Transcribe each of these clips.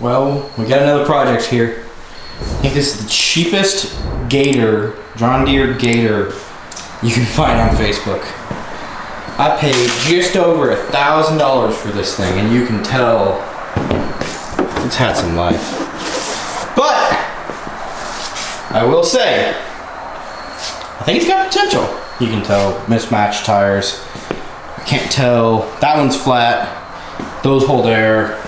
Well, we got another project here. I think this is the cheapest Gator, John Deere Gator, you can find on Facebook. I paid just over $1,000 for this thing, and you can tell it's had some life. But I will say, I think it's got potential. You can tell mismatched tires. I can't tell. That one's flat. Those hold air.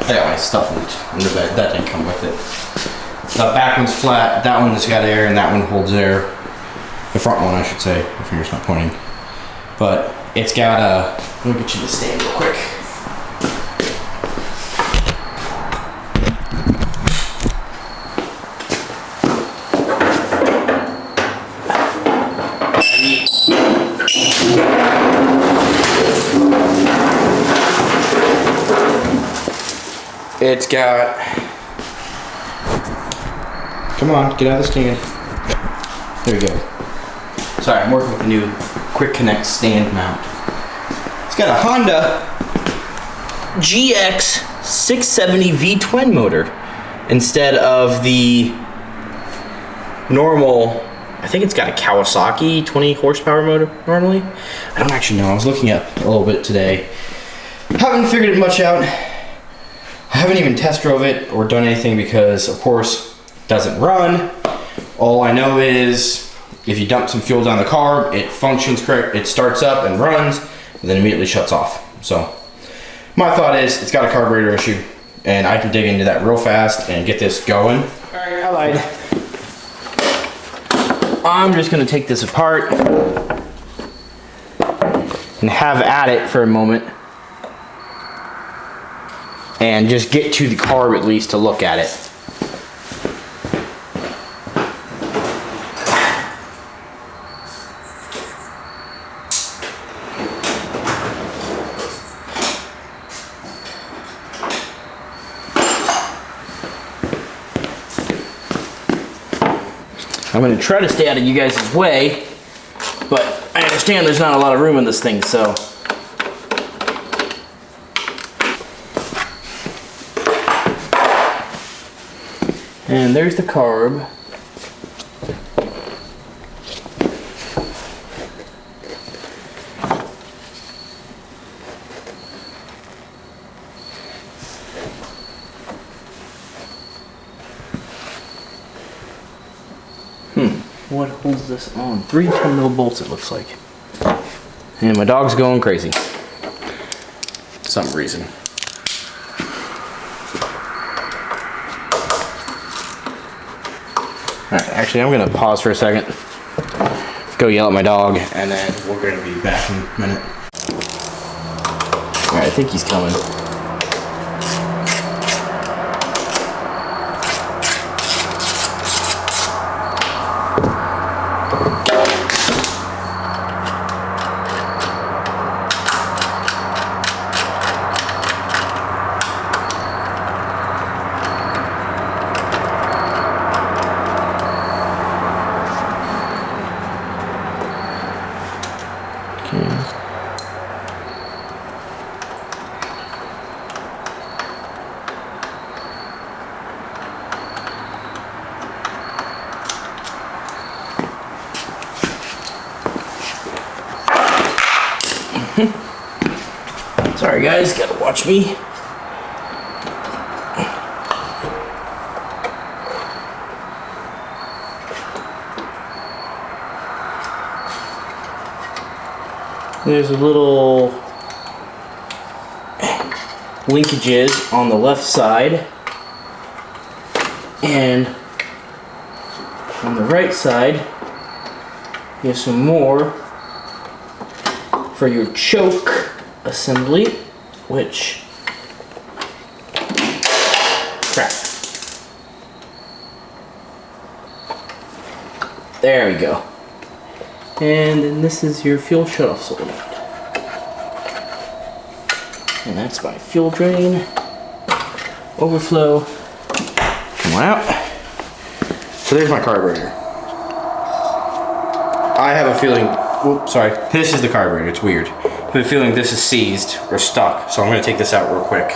I got my stuff in the bed. That didn't come with it. The back one's flat. That one just got air, and that one holds air. The front one, I should say. My finger's not pointing. But it's got a. Let me get you the stand real quick. It's got, come on, get out of the stand. There we go. Sorry, I'm working with a new Quick Connect stand mount. It's got a Honda GX 670 V-twin motor instead of the normal, I think it's got a Kawasaki 20 horsepower motor normally. I don't actually know, I was looking up a little bit today. Haven't figured it much out. I haven't even test drove it or done anything because, of course, it doesn't run. All I know is if you dump some fuel down the carb, it functions correct, it starts up and runs, and then immediately shuts off. So my thought is it's got a carburetor issue, and I can dig into that real fast and get this going. All right, I lied. I'm just gonna take this apart and have at it for a moment. And just get to the carb at least to look at it. I'm going to try to stay out of you guys' way, but I understand there's not a lot of room in this thing, so. And there's the carb. What holds this on? 3 10mm bolts it looks like. And my dog's going crazy. For some reason. Alright, actually I'm gonna pause for a second, go yell at my dog, and then we're gonna be back in a minute. Alright, I think he's coming. Sorry guys, gotta watch me. There's a little linkages on the left side, and on the right side you have some more for your choke assembly, which, crap. There we go. And then this is your fuel shutoff solenoid. And that's my fuel drain, overflow, come on out. So there's my carburetor. I have a feeling, oops, sorry, this is the carburetor, it's weird. I have a feeling this is seized or stuck, so I'm going to take this out real quick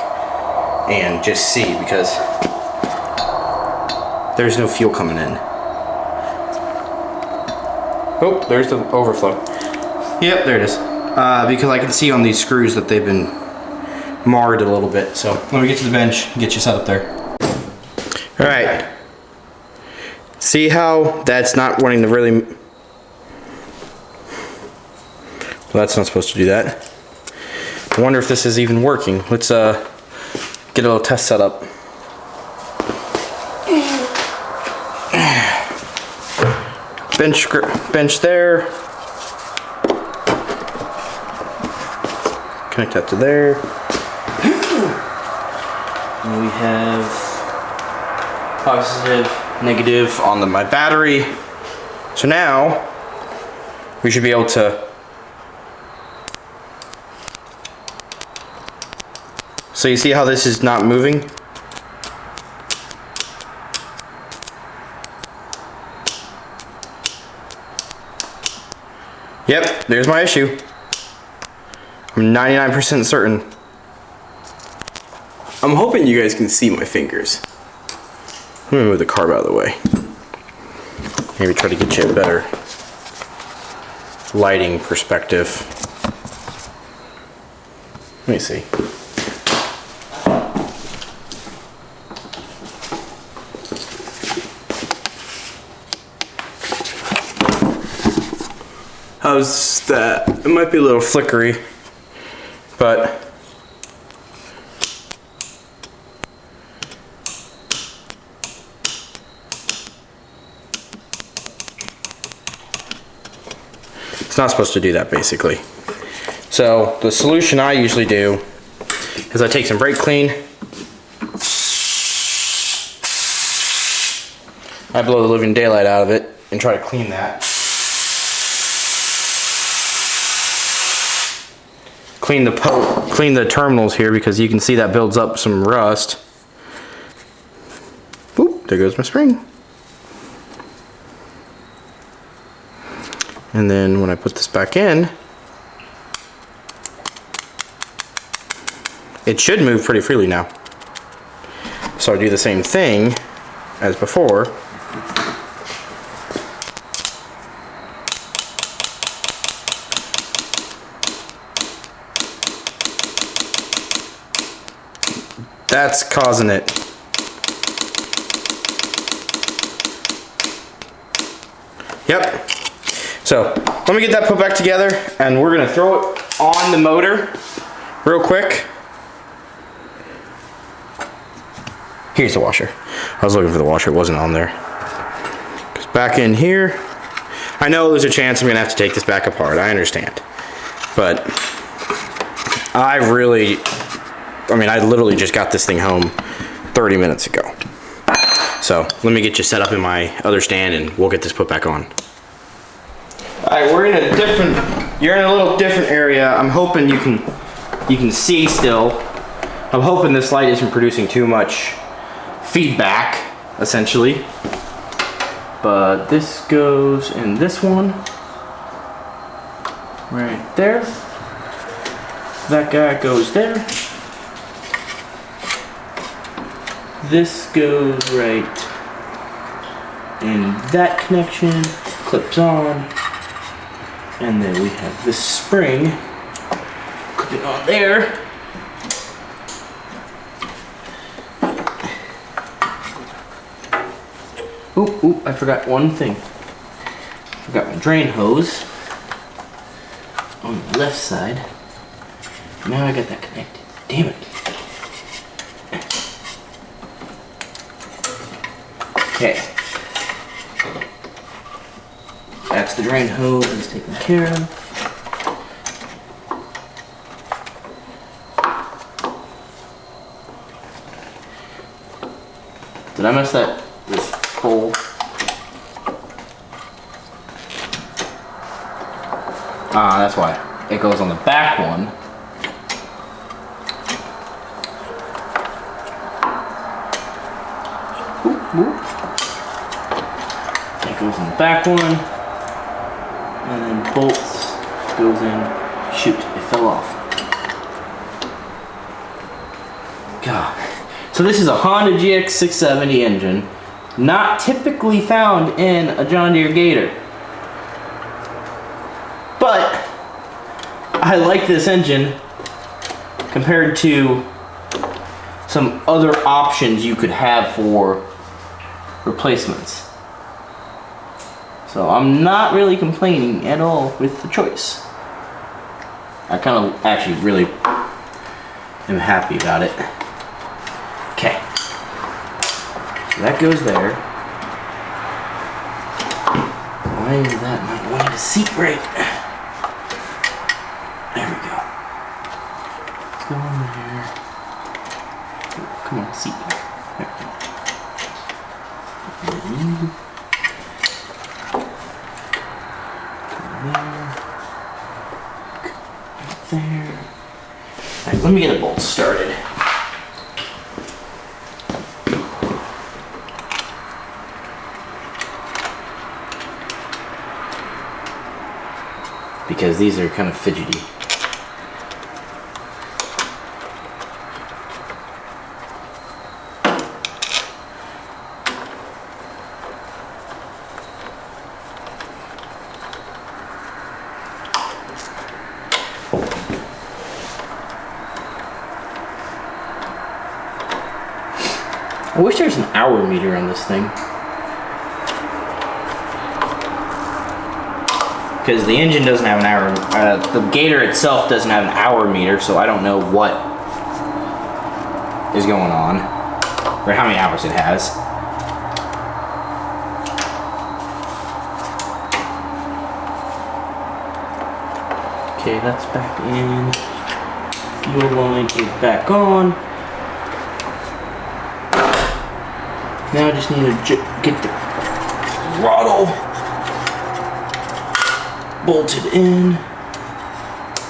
and just see, because there's no fuel coming in. Oh, there's the overflow. Yep, there it is. Because I can see on these screws that they've been marred a little bit. So let me get to the bench and get you set up there. All right. See how that's not wanting to really... Well, that's not supposed to do that. I wonder if this is even working. Let's get a little test set up. Bench there. Connect that to there. And we have positive, negative on my battery. So now we should be able to. So you see how this is not moving? Yep, there's my issue. I'm 99% certain. I'm hoping you guys can see my fingers. Let me move the carb out of the way. Maybe try to get you a better lighting perspective. Let me see. How's that? It might be a little flickery, but it's not supposed to do that, basically. So the solution I usually do is I take some brake clean, I blow the living daylight out of it and try to clean that. Clean the terminals here, because you can see that builds up some rust. Oop, there goes my spring. And then when I put this back in, it should move pretty freely now. So I do the same thing as before. That's causing it. Yep. So let me get that put back together, and we're gonna throw it on the motor real quick. Here's the washer. I was looking for the washer, it wasn't on there. Because back in here, I know there's a chance I'm gonna have to take this back apart, I understand. But I literally just got this thing home 30 minutes ago. So let me get you set up in my other stand and we'll get this put back on. Alright, you're in a little different area. I'm hoping you can see still. I'm hoping this light isn't producing too much feedback, essentially. But this goes in this one. Right there. That guy goes there. This goes right in that connection, clips on, and then we have this spring clipping on there. Ooh, I forgot one thing. I forgot my drain hose on the left side. Now I got that connected. Damn it. Okay. That's the drain hose that's taken care of. Did I mess this hole? Ah, that's why. It goes on the back one. It goes in the back one, and then bolts goes in. Shoot, it fell off. God. So this is a Honda GX670 engine, not typically found in a John Deere Gator. But I like this engine compared to some other options you could have for replacements. So I'm not really complaining at all with the choice. I kind of actually really am happy about it. Okay, so that goes there. Why is that not wanting to seat right? There we go. Let's go in there. Come on, seat. There we go. There. Alright, let me get the bolts started. Because these are kind of fidgety. I wish there was an hour meter on this thing. Because the engine doesn't have an hour, the Gator itself doesn't have an hour meter, so I don't know what is going on, or how many hours it has. Okay, that's back in. Fuel line is back on. Now I just need to get the throttle bolted in,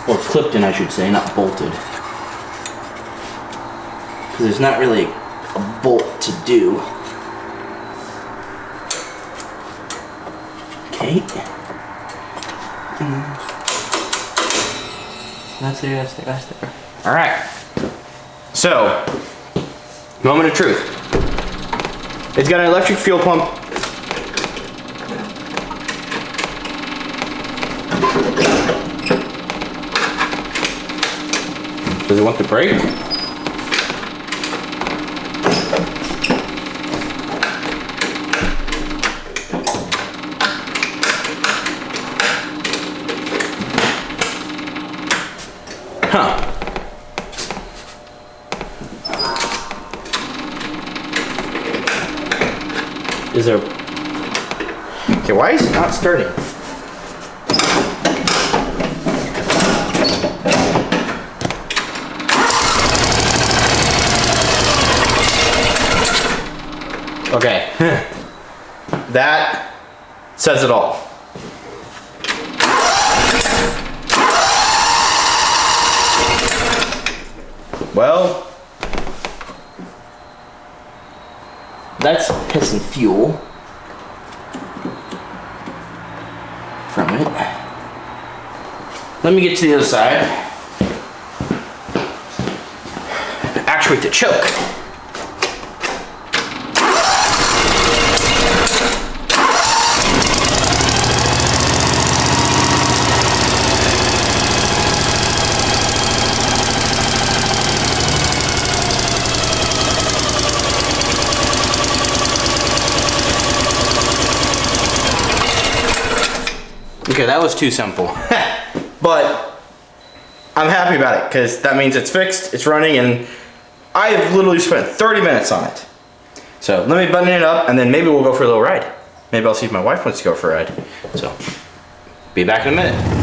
or clipped in I should say, not bolted, because there's not really a bolt to do. Okay, that's there. All right, so moment of truth. It's got an electric fuel pump. Does it want to brake? Huh. Is there... Okay, why is it not starting? Okay, that says it all. Well, that's pissing fuel from it. Let me get to the other side. Actuate the choke. Okay, that was too simple. But I'm happy about it because that means it's fixed, it's running, and I have literally spent 30 minutes on it. So let me button it up and then maybe we'll go for a little ride. Maybe I'll see if my wife wants to go for a ride. So, be back in a minute.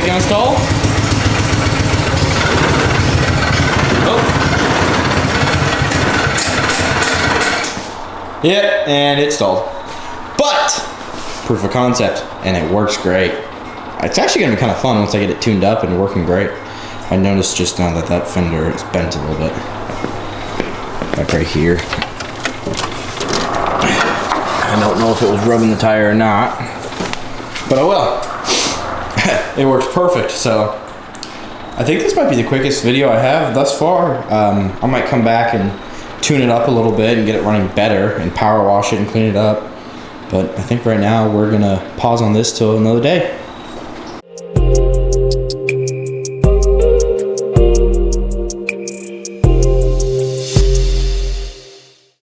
gonna install? Oh. Yep, and it's stalled. But proof of concept, and it works great. It's actually gonna be kind of fun once I get it tuned up and working great. I noticed just now that that fender is bent a little bit. Like right here. I don't know if it was rubbing the tire or not, but I will. It works perfect, so I think this might be the quickest video I have thus far. I might come back and tune it up a little bit and get it running better and power wash it and clean it up. But I think right now we're gonna pause on this till another day.